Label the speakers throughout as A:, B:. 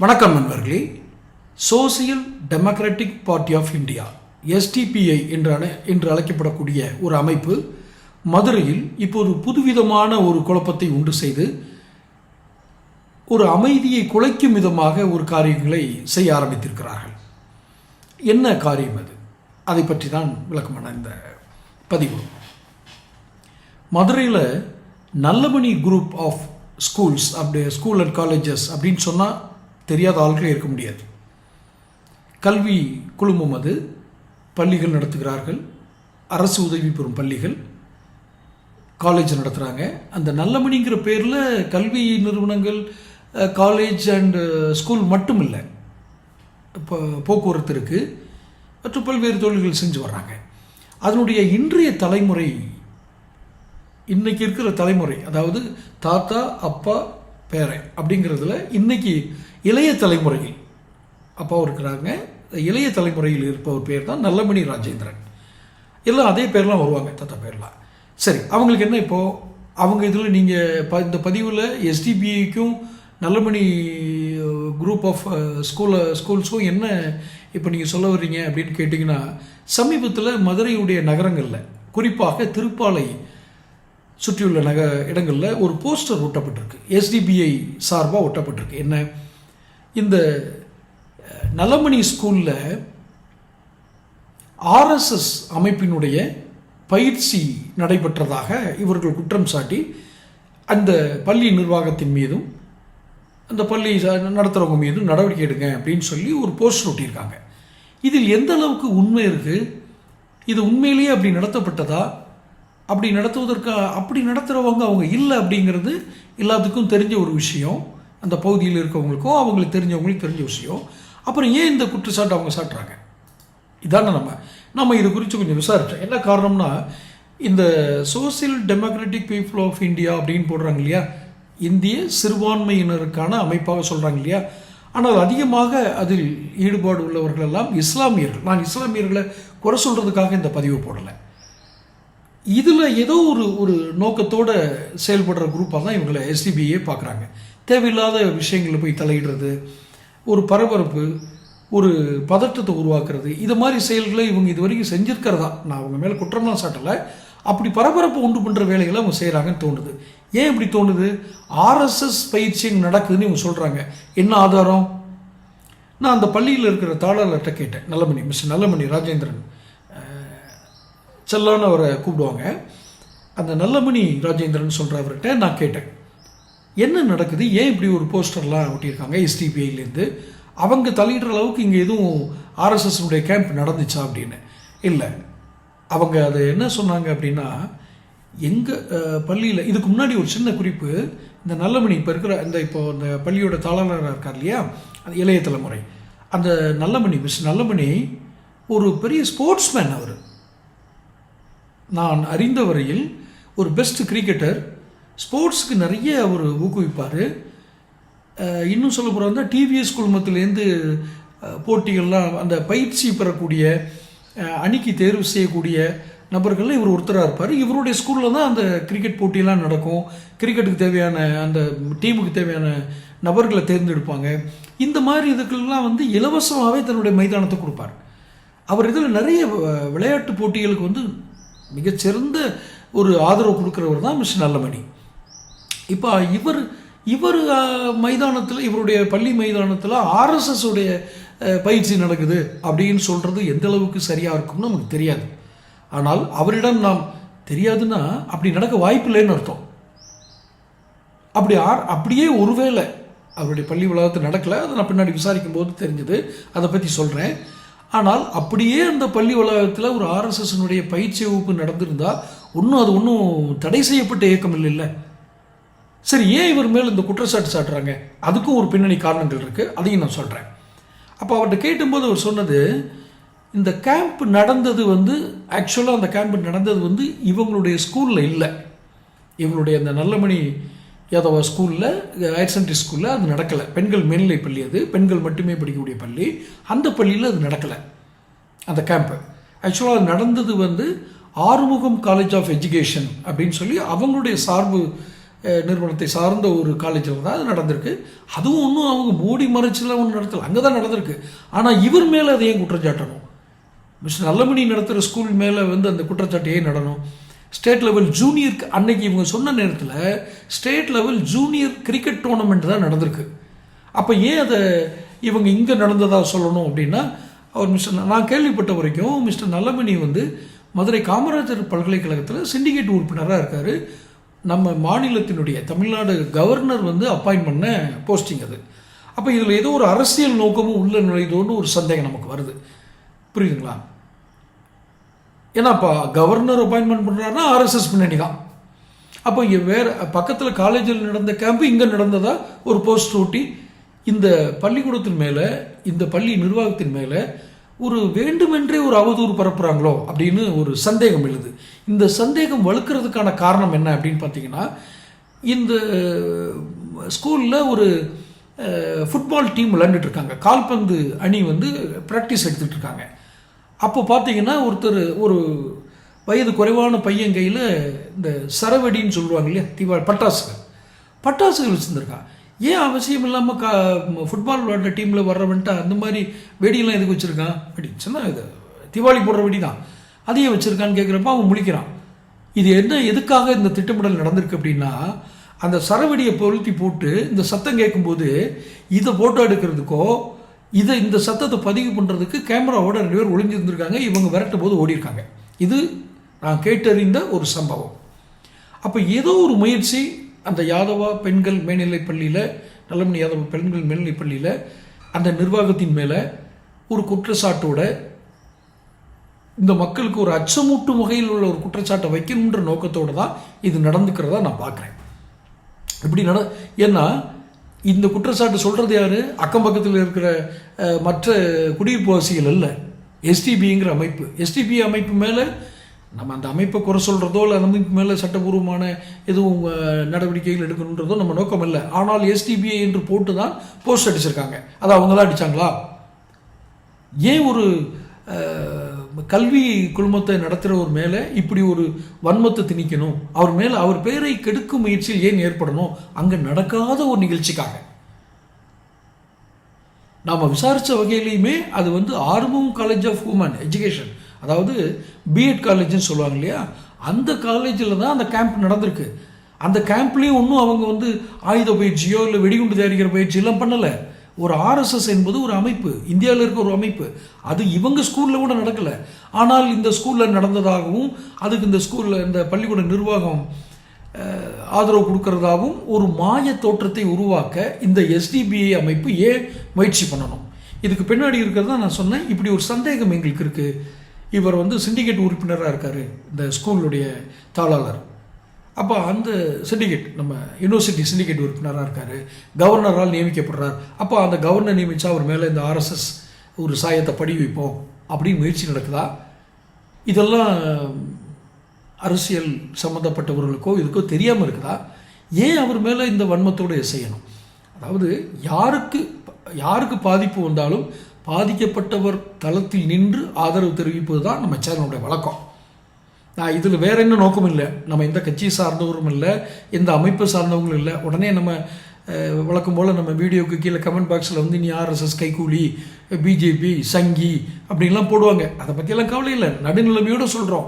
A: வணக்கம் நண்பர்களே. Social Democratic Party of India SDPI என்று அழைக்கப்படக்கூடிய ஒரு அமைப்பு மதுரையில் இப்போது புதுவிதமான ஒரு குழப்பத்தை உண்டு செய்து ஒரு அமைதியை குலைக்கும் விதமாக ஒரு காரியங்களை செய்ய ஆரம்பித்திருக்கிறார்கள். என்ன காரியம் அது? அதை பற்றி தான் விளக்கமான இந்த பதிவு. மதுரையில் Nallamani group of schools school and colleges அப்படின்னு சொன்னால் தெரியாத ஆட்களே இருக்க முடியாது. கல்வி குழுமம் அது. பள்ளிகள் நடத்துகிறார்கள், அரசு உதவி பெறும் பள்ளிகள், காலேஜ் நடத்துகிறாங்க. அந்த நல்லமணிங்கிற பேரில் கல்வி நிறுவனங்கள், காலேஜ் அண்டு ஸ்கூல் மட்டும் இல்லை, இப்போ போக்குவரத்து இருக்குது, மற்றும் பல்வேறு தொழில்கள் செஞ்சு வர்றாங்க. அதனுடைய இன்றைய தலைமுறை, இன்றைக்கி இருக்கிற தலைமுறை, அதாவது தாத்தா அப்பா பேரன் அப்படிங்கிறதுல இன்னைக்கு இளைய தலைமுறையில் அப்பாவும் இருக்கிறாங்க. இளைய தலைமுறையில் இருப்பவர் பேர் தான் நல்லமணி ராஜேந்திரன். எல்லாம் அதே பேர்லாம் வருவாங்க, தாத்தா பேர்லாம். சரி, அவங்களுக்கு என்ன இப்போது அவங்க இதில் நீங்கள் இந்த பதிவில் எஸ்டிபிஐக்கும் நல்லமணி குரூப் ஆஃப் ஸ்கூல்ஸும் என்ன இப்போ நீங்கள் சொல்ல வர்றீங்க அப்படின்னு கேட்டிங்கன்னா, சமீபத்தில் மதுரையுடைய நகரங்களில், குறிப்பாக திருப்பாலை சுற்றியுள்ள இடங்களில் ஒரு போஸ்டர் ஒட்டப்பட்டிருக்கு, எஸ்டிபிஐ சார்பாக ஒட்டப்பட்டிருக்கு. என்ன, இந்த நல்லமணி ஸ்கூலில் ஆர்எஸ்எஸ் அமைப்பினுடைய பயிற்சி நடைபெற்றதாக இவர்கள் குற்றம் சாட்டி அந்த பள்ளி நிர்வாகத்தின் மீதும் அந்த பள்ளி நடத்துகிறவங்க மீதும் நடவடிக்கை எடுங்க அப்படின்னு சொல்லி ஒரு போஸ்டர் ஒட்டியிருக்காங்க. இதில் எந்த அளவுக்கு உண்மை இருக்குது? இது உண்மையிலேயே அப்படி நடத்தப்பட்டதா? அப்படி நடத்துகிறவங்க அவங்க இல்லை அப்படிங்கிறது எல்லாத்துக்கும் தெரிஞ்ச ஒரு விஷயம். அந்த பகுதியில் இருக்கவங்களுக்கும் அவங்களுக்கு தெரிஞ்சவங்களுக்கு தெரிஞ்ச விஷயம். அப்புறம் ஏன் இந்த குற்றச்சாட்டு அவங்க சாட்டுறாங்க? இதான நம்ம இது குறித்து கொஞ்சம் விசாரித்தோம். என்ன காரணம்னா, இந்த Social Democratic People of India அப்படின்னு போடுறாங்க இல்லையா, இந்திய சிறுபான்மையினருக்கான அமைப்பாக சொல்கிறாங்க இல்லையா, ஆனால் அதிகமாக அதில் ஈடுபாடு உள்ளவர்கள் எல்லாம் இஸ்லாமியர்கள். நான் இஸ்லாமியர்களை குறை சொல்கிறதுக்காக இந்த பதிவு போடலை. இதில் ஏதோ ஒரு நோக்கத்தோடு செயல்படுற குரூப்பாக தான் இவங்களை எஸ்டிபிஐயே பார்க்குறாங்க. தேவையில்லாத விஷயங்களில் போய் தலையிடுறது, ஒரு பரபரப்பு, ஒரு பதற்றத்தை உருவாக்குறது, இது மாதிரி செயல்களை இவங்க இது வரைக்கும் செஞ்சுருக்கிறதா. நான் அவங்க மேலே குற்றம்லாம் சாட்டலை. அப்படி பரபரப்பு உண்டு பண்ணுற வேலைகளை அவங்க செய்கிறாங்கன்னு தோணுது. ஏன் இப்படி தோணுது? ஆர்எஸ்எஸ் பயிற்சி நடக்குதுன்னு இவங்க சொல்கிறாங்க. என்ன ஆதாரம்? நான் அந்த பள்ளியில் இருக்கிற தாளாளர்கிட்ட கேட்டேன். மிஸ்டர் நல்லமணி ராஜேந்திரன், செல்லான்னு அவரை கூப்பிடுவாங்க. அந்த நல்லமணி ராஜேந்திரன் சொல்கிறவர்கிட்ட நான் கேட்டேன், என்ன நடக்குது, ஏன் இப்படி ஒரு போஸ்டர்லாம் ஒட்டியிருக்காங்க எஸ்டிபிஐலேருந்து, அவங்க தலையிடுற அளவுக்கு இங்கே எதுவும் ஆர்எஸ்எஸ்னுடைய கேம்ப் நடந்துச்சா அப்படின்னு. இல்லை, அவங்க அதை என்ன சொன்னாங்க அப்படின்னா, எங்கள் பள்ளியில் இதுக்கு முன்னாடி ஒரு சின்ன குறிப்பு. இந்த நல்லமணி இப்போ இருக்கிற இந்த பள்ளியோட தாளாளராக இருக்கார் இல்லையா, அந்த இளைய தலைமுறை, அந்த மிஸ்டர் நல்லமணி ஒரு பெரிய ஸ்போர்ட்ஸ்மேன். அவர் நான் அறிந்த வரையில் ஒரு பெஸ்ட் கிரிக்கெட்டர். ஸ்போர்ட்ஸுக்கு நிறைய அவர் ஊக்குவிப்பார். இன்னும் சொல்ல போகிறதா, டிவிஎஸ் குழுமத்திலேருந்து போட்டிகள்லாம் அந்த பயிற்சி பெறக்கூடிய அணிக்கு தேர்வு செய்யக்கூடிய நபர்களில் இவர் ஒருத்தராக இருப்பார். இவருடைய ஸ்கூலில் தான் அந்த கிரிக்கெட் போட்டியெல்லாம் நடக்கும். கிரிக்கெட்டுக்கு தேவையான அந்த டீமுக்கு தேவையான நபர்களை தேர்ந்தெடுப்பாங்க. இந்த மாதிரி இதுக்கெல்லாம் இலவசமாகவே தன்னுடைய மைதானத்தை கொடுப்பார். அவர் இதில் நிறைய விளையாட்டு போட்டிகளுக்கு மிகச்சிறந்த ஒரு ஆதரவு கொடுக்குறவர் தான் மிஸ்டர் நல்லமணி. இப்போ இவர் மைதானத்தில், இவருடைய பள்ளி மைதானத்தில் ஆர்எஸ்எஸ் உடைய பயிற்சி நடக்குது அப்படின்னு சொல்கிறது எந்த அளவுக்கு சரியாக இருக்கும்னு நமக்கு தெரியாது. ஆனால் அவரிடம் நாம் தெரியாதுன்னா அப்படி நடக்க வாய்ப்பு இல்லைன்னு அர்த்தம். அப்படியே ஒருவேளை அவருடைய பள்ளி வளாகத்தில் நடக்கலை, அதை நான் பின்னாடி விசாரிக்கும் போது தெரிஞ்சது, அதை பற்றி சொல்கிறேன். ஆனால் அப்படியே அந்த பள்ளி வளாகத்தில் ஒரு ஆர்எஸ்எஸ்னுடைய பயிற்சி வகுப்பு நடந்திருந்தால் அது ஒன்றும் தடை செய்யப்பட்ட இயக்கம் இல்லை. சரி, ஏன் இவர் மேல் இந்த குற்றச்சாட்டு சாட்டுறாங்க? அதுக்கும் ஒரு பின்னணி காரணங்கள் இருக்குது, அதையும் நான் சொல்கிறேன். அப்போ அவர்கிட்ட கேட்டும்போது அவர் சொன்னது, இந்த கேம்ப் நடந்தது ஆக்சுவலாக அந்த கேம்ப் நடந்தது இவங்களுடைய ஸ்கூலில் இல்லை. இவங்களுடைய அந்த நல்லமணி யாதவா ஸ்கூலில், ஹையர் செகண்டரி ஸ்கூலில் அது நடக்கலை. பெண்கள் மேல்நிலை பள்ளி, அது பெண்கள் மட்டுமே படிக்கக்கூடிய பள்ளி. அந்த பள்ளியில் அது நடக்கலை அந்த கேம்ப்பு. ஆக்சுவலாக அது நடந்தது ஆறுமுகம் காலேஜ் ஆஃப் எஜுகேஷன் அப்படின்னு சொல்லி அவங்களுடைய சார்பு நிறுவனத்தை சார்ந்த ஒரு காலேஜில் தான் அது நடந்திருக்கு. அதுவும் ஒன்றும் அவங்க மூடி மறைச்சிலாம் ஒன்றும் நடத்தலை, அங்கே தான் நடந்திருக்கு. ஆனால் இவர் மேலே அதை ஏன் குற்றச்சாட்டணும்? மிஸ்டர் நல்லமணி நடத்துகிற ஸ்கூல் மேலே வந்து அந்த குற்றச்சாட்டு ஏன் நடணும்? ஸ்டேட் லெவல் ஜூனியர் அன்னைக்கு இவங்க சொன்ன நேரத்தில் state level junior cricket tournament தான் நடந்திருக்கு. அப்போ ஏன் அதை இவங்க இங்கே நடந்ததாக சொல்லணும் அப்படின்னா, அவர் நான் கேள்விப்பட்ட வரைக்கும் மிஸ்டர் நல்லமணி வந்து மதுரை காமராஜர் பல்கலைக்கழகத்தில் சிண்டிகேட் உறுப்பினராக இருக்கார். நம்ம மாநிலத்தினுடைய தமிழ்நாடு கவர்னர் வந்து அப்பாயின்ட் பண்ண போஸ்டிங் அது. அப்போ இதில் ஏதோ ஒரு அரசியல் நோக்கமும் உள்ள நுழைதோன்னு ஒரு சந்தேகம் நமக்கு வருது. புரியுதுங்களா? ஏன்னா இப்போ கவர்னர் அப்பாயின்மெண்ட் பண்ணுறாருன்னா ஆர்எஸ்எஸ் பின்னாடி தான். அப்போ இங்கே வேறு பக்கத்தில் காலேஜில் நடந்த கேம்ப்பு இங்கே நடந்ததா ஒரு போஸ்ட் ஓட்டி இந்த பள்ளிக்கூடத்தின் மேலே, இந்த பள்ளி நிர்வாகத்தின் மேலே ஒரு வேண்டுமென்றே ஒரு அவதூறு பரப்புகிறாங்களோ அப்படின்னு ஒரு சந்தேகம் எழுது. இந்த சந்தேகம் வலுக்கிறதுக்கான காரணம் என்ன அப்படின்னு பார்த்தீங்கன்னா, இந்த ஸ்கூலில் ஒரு ஃபுட்பால் டீம் விளையாண்டுட்டு இருக்காங்க. கால்பந்து அணி வந்து ப்ராக்டிஸ் எடுத்துகிட்டு இருக்காங்க. அப்போ பார்த்தீங்கன்னா ஒருத்தர் ஒரு வயது குறைவான பையன் கையில் இந்த சரவெடின்னு சொல்லுவாங்க இல்லையா, பட்டாசுகள் வச்சுருந்துருக்கான். ஏன் அவசியம் இல்லாமல் ஃபுட்பால் விளையாடுற டீமில் வர்றவன்ட்டு அந்த மாதிரி வெடியெல்லாம் எதுக்கு வச்சுருக்கான்? வெடி சொன்னால் இது தீபாவளி போடுற வெடி தான், அதையே வச்சுருக்கான்னு கேட்குறப்ப அவன் முழிக்கிறான். இது எதுக்காக இந்த திட்டமிடல் நடந்திருக்கு அப்படின்னா, அந்த சரவெடியை பொருத்தி போட்டு இந்த சத்தம் கேட்கும்போது இதை ஃபோட்டோ எடுக்கிறதுக்கோ இந்த சத்தத்தை பதிவு பண்ணுறதுக்கு கேமராவோட 2 பேர் ஒளிஞ்சிருந்துருக்காங்க. இவங்க விரட்டும் போது ஓடிருக்காங்க. இது நான் கேட்டறிந்த ஒரு சம்பவம். அப்போ ஏதோ ஒரு முயற்சி அந்த யாதவா பெண்கள் மேல்நிலைப் பள்ளியில், நல்லமணி யாதவா பெண்கள் மேல்நிலைப் பள்ளியில் அந்த நிர்வாகத்தின் மேலே ஒரு குற்றச்சாட்டோட இந்த மக்களுக்கு ஒரு அச்சமூட்டும் வகையில் உள்ள ஒரு குற்றச்சாட்டை வைக்கணுன்ற நோக்கத்தோடு தான் இது நடந்துக்கிறதா நான் பார்க்குறேன். இப்படி ஏன்னா இந்த குற்றச்சாட்டு சொல்கிறது யார்? அக்கம் பக்கத்தில் இருக்கிற மற்ற குடியிருப்புவாசிகள் அல்ல, எஸ்டிபிங்கிற அமைப்பு. எஸ்டிபி அமைப்பு மேலே நம்ம அந்த அமைப்பை குறை சொல்கிறதோ இல்லை அந்த அமைப்பு மேலே சட்டபூர்வமான எதுவும் நடவடிக்கைகள் எடுக்கணுன்றதோ நம்ம நோக்கம் இல்லை. ஆனால் எஸ்டிபிஐ என்று போட்டு தான் போஸ்ட் அடிச்சிருக்காங்க. அதை அவங்க தான் அடித்தாங்களா? ஏன் ஒரு கல்வி குழுமத்தை நடத்துகிற ஒரு மேலே இப்படி ஒரு வன்மத்தை திணிக்கணும்? அவர் மேலே அவர் பெயரை கெடுக்கும் முயற்சியில் ஏன் ஏற்படணும்? அங்கே நடக்காத ஒரு நிகழ்ச்சிக்காக நாம் விசாரித்த வகையிலையுமே அது வந்து ஆர்வம் காலேஜ் ஆஃப் ஹியூமன் எஜுகேஷன், அதாவது பிஎட் காலேஜ்னு சொல்லுவாங்க இல்லையா, அந்த காலேஜில் தான் அந்த கேம்ப் நடந்திருக்கு. அந்த கேம்ப்லேயும் ஒன்றும் அவங்க வந்து ஆயுத பயிற்சியோ இல்லை வெடிகுண்டு தயாரிக்கிற பயிற்சியெல்லாம் பண்ணலை. ஒரு ஆர்எஸ்எஸ் என்பது ஒரு அமைப்பு, இந்தியாவில் இருக்க ஒரு அமைப்பு. அது இவங்க ஸ்கூலில் கூட நடக்கலை. ஆனால் இந்த ஸ்கூலில் நடந்ததாகவும் அதுக்கு இந்த ஸ்கூலில் இந்த பள்ளிக்கூட நிர்வாகம் ஆதரவு கொடுக்கறதாகவும் ஒரு மாய தோற்றத்தை உருவாக்க இந்த எஸ்டிபிஐ அமைப்பு ஏன் முயற்சி பண்ணணும்? இதுக்கு பின்னாடி இருக்கிறதா நான் சொன்னேன். இப்படி ஒரு சந்தேகம் எங்களுக்கு இருக்குது. இவர் வந்து சிண்டிகேட் உறுப்பினராக இருக்கார், இந்த ஸ்கூலுடைய தாளாளர். அப்போ அந்த சிண்டிகேட் நம்ம யூனிவர்சிட்டி சிண்டிகேட் உறுப்பினராக இருக்கார், கவர்னரால் நியமிக்கப்படுறார். அப்போ அந்த கவர்னர் நியமித்தா அவர் மேலே இந்த ஆர்எஸ்எஸ் ஒரு சாயத்தை படி வைப்போம் அப்படின்னு முயற்சி நடக்குதா? இதெல்லாம் அரசியல் சம்மந்தப்பட்டவர்களுக்கோ இதுக்கோ தெரியாமல் இருக்குதா? ஏன் அவர் மேலே இந்த வன்மத்தோடு செய்யணும்? அதாவது யாருக்கு பாதிப்பு வந்தாலும் பாதிக்கப்பட்டவர் தளத்தில் நின்று ஆதரவு தெரிவிப்பது தான் நம்ம சேனலுடைய வழக்கம். நான் இதில் வேற என்ன நோக்கம் இல்லை. நம்ம எந்த கட்சியை சார்ந்தவரும் இல்லை, எந்த அமைப்பை சார்ந்தவங்களும் இல்லை. உடனே நம்ம வழக்கம் போல் நம்ம வீடியோவுக்கு கீழே கமெண்ட் பாக்ஸில் வந்து நீ ஆர்எஸ்எஸ் கைக்கூலி, பிஜேபி சங்கி அப்படின்லாம் போடுவாங்க. அதை பற்றியெல்லாம் கவலை இல்லை, நடுநிலைமையோடு சொல்கிறோம்.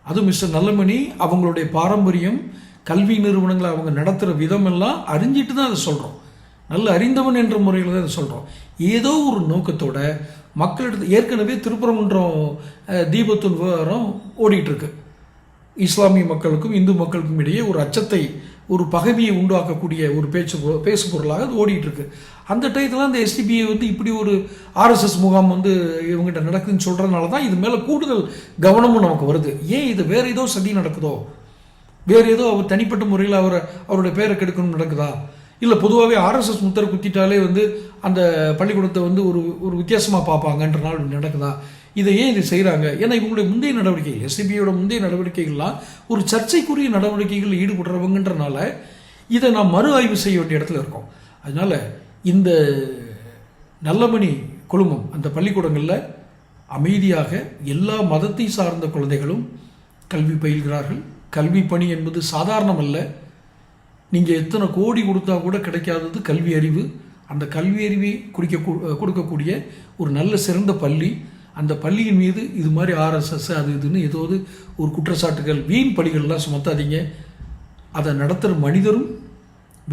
A: அதுவும் மிஸ்டர் நல்லமணி அவங்களுடைய பாரம்பரியம், கல்வி நிறுவனங்களை அவங்க நடத்துகிற விதமெல்லாம் அறிஞ்சிட்டு தான் அதை சொல்கிறோம். நல்ல அறிந்தவன் என்ற முறையில் தான் அதை சொல்கிறோம். ஏதோ ஒரு நோக்கத்தோட மக்களிடத்து ஏற்கனவே திருப்பரங்குன்றம் தீபத்தின் விவகாரம் ஓடிட்டுருக்கு. இஸ்லாமிய மக்களுக்கும் இந்து மக்களுக்கும் இடையே ஒரு அச்சத்தை, ஒரு பகைமையை உண்டாக்கக்கூடிய ஒரு பேசு பொருளாக அது ஓடிட்டுருக்கு. அந்த டயத்தில் அந்த எஸ்டிபிஐ வந்து இப்படி ஒரு ஆர்எஸ்எஸ் முகாம் வந்து இவங்ககிட்ட நடக்குதுன்னு சொல்கிறதுனால தான் இது மேலே கூடுதல் கவனமும் நமக்கு வருது. ஏன் இது வேறு ஏதோ சதி நடக்குதோ, வேறு ஏதோ அவர் தனிப்பட்ட முறையில் அவருடைய பேரை கெடுக்கணும் நடக்குதா? இல்லை பொதுவாகவே ஆர்எஸ்எஸ் முத்திரை குத்திட்டாலே வந்து அந்த பள்ளிக்கூடத்தை வந்து ஒரு வித்தியாசமாக பார்ப்பாங்கன்றனால நடக்குதா? இதை ஏன் இது செய்கிறாங்க? ஏன்னா இவங்களுடைய முந்தைய நடவடிக்கைகள், எஸ்டிபியோட முந்தைய நடவடிக்கைகள்லாம் ஒரு சர்ச்சைக்குரிய நடவடிக்கைகளில் ஈடுபடுறவங்கன்றனால இதை நாம் மறு ஆய்வு செய்ய வேண்டிய இடத்துல இருக்கோம். அதனால் இந்த நல்லமணி குழுமம் அந்த பள்ளிக்கூடங்களில் அமைதியாக எல்லா மதத்தை சார்ந்த குழந்தைகளும் கல்வி பயில்கிறார்கள். கல்வி பணி என்பது சாதாரணமல்ல. நீங்கள் எத்தனை கோடி கொடுத்தா கூட கிடைக்காதது கல்வி அறிவு. அந்த கல்வி அறிவை கொடுக்கக்கூடிய ஒரு நல்ல சிறந்த பள்ளி, அந்த பள்ளியின் மீது இது மாதிரி ஆர்எஸ்எஸ் அது இதுன்னு ஏதாவது ஒரு குற்றச்சாட்டுகள் வீண் பழிகள்லாம் சுமத்தாதீங்க. அதை நடத்துகிற மனிதரும்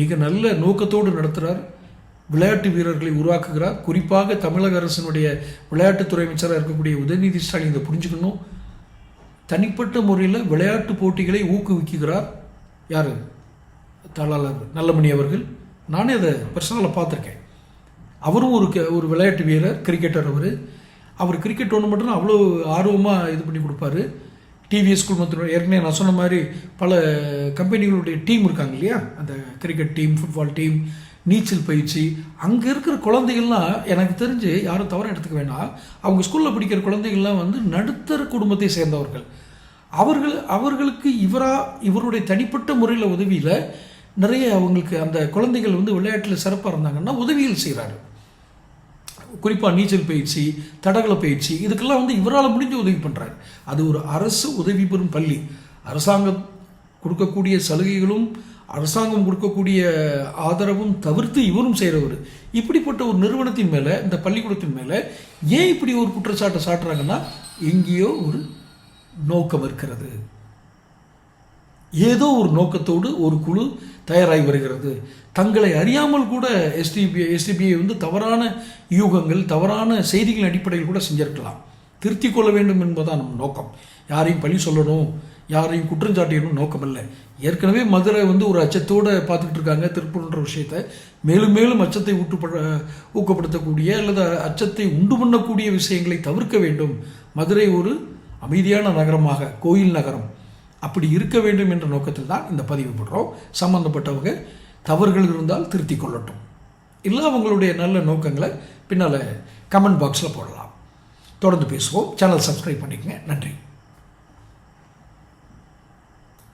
A: மிக நல்ல நோக்கத்தோடு நடத்துகிறார். விளையாட்டு வீரர்களை உருவாக்குகிறார். குறிப்பாக தமிழக அரசினுடைய விளையாட்டுத்துறை அமைச்சராக இருக்கக்கூடிய உதயநிதி ஸ்டாலின் இதை புரிஞ்சுக்கணும். தனிப்பட்ட முறையில் விளையாட்டு போட்டிகளை ஊக்குவிக்கிறார். யார்? தாளாளர் நல்லமணி அவர்கள். நானே அதை பர்சனலாக பார்த்துருக்கேன். அவரும் ஒரு விளையாட்டு வீரர், கிரிக்கெட்டர். அவர் கிரிக்கெட் டோர்னமெண்ட்னு அவ்வளோ ஆர்வமாக இது பண்ணி கொடுப்பாரு. டிவிஎஸ் குழுமத்தினுடைய ஏற்கனவே நான் சொன்ன மாதிரி பல கம்பெனிகளுடைய டீம் இருக்காங்க இல்லையா, அந்த கிரிக்கெட் டீம், ஃபுட்பால் டீம், நீச்சல் பயிற்சி. அங்கே இருக்கிற குழந்தைகள்லாம் எனக்கு தெரிஞ்சு யாரும் தவறாக எடுத்துக்க வேண்டாம், அவங்க ஸ்கூலில் படிக்கிற குழந்தைகள்லாம் வந்து நடுத்தர குடும்பத்தை சேர்ந்தவர்கள். அவர்களுக்கு இவருடைய தனிப்பட்ட முறையில் உதவியில் நிறைய அவங்களுக்கு அந்த குழந்தைகள் வந்து விளையாட்டில் சிறப்பாக இருந்தாங்கன்னா உதவிகள் செய்கிறாரு. குறிப்பாக நீச்சல் பயிற்சி, தடகள பயிற்சி, இதுக்கெல்லாம் வந்து இவரால் முடிஞ்ச உதவி பண்ணுறாரு. அது ஒரு அரசு உதவி பெறும் பள்ளி. அரசாங்கம் கொடுக்கக்கூடிய சலுகைகளும் அரசாங்கம் கொடுக்கக்கூடிய ஆதரவும் தவிர்த்து இவரும் செய்கிறவர். இப்படிப்பட்ட ஒரு நிறுவனத்தின் மேலே, இந்த பள்ளிக்கூடத்தின் மேலே ஏன் இப்படி ஒரு குற்றச்சாட்டை சாட்டுறாங்கன்னா, எங்கேயோ ஒரு நோக்கம் இருக்கிறது. ஏதோ ஒரு நோக்கத்தோடு ஒரு குழு தயாராகி வருகிறது. தங்களை அறியாமல் கூட எஸ்டிபிஐ வந்து தவறான யூகங்கள், தவறான செய்திகளின் அடிப்படையில் கூட செஞ்சிருக்கலாம். திருத்திக் கொள்ள வேண்டும் என்பதுதான் நம்ம நோக்கம். யாரையும் பழி சொல்லணும், யாரையும் குற்றஞ்சாட்டிடணும் நோக்கம் இல்லை. ஏற்கனவே மதுரை வந்து ஒரு அச்சத்தோடு பார்த்துக்கிட்டு இருக்காங்க. திருப்பூர்ன்ற விஷயத்தை மேலும் மேலும் அச்சத்தை ஊக்கப்படுத்தக்கூடிய அல்லது அச்சத்தை உண்டு பண்ணக்கூடிய விஷயங்களை தவிர்க்க வேண்டும். மதுரை ஒரு அமைதியான நகரமாக, கோயில் நகரம் அப்படி இருக்க வேண்டும் என்ற நோக்கத்தில் தான் இந்த பதிவு போடுறோம். சம்பந்தப்பட்டவங்க தவறுகள் இருந்தால் திருத்திக் கொள்ளட்டும், இல்லை அவங்களுடைய நல்ல நோக்கங்களை பின்னால் கமெண்ட் பாக்ஸில் போடலாம். தொடர்ந்து பேசுவோம். சேனல் சப்ஸ்கிரைப் பண்ணிக்கங்க. நன்றி.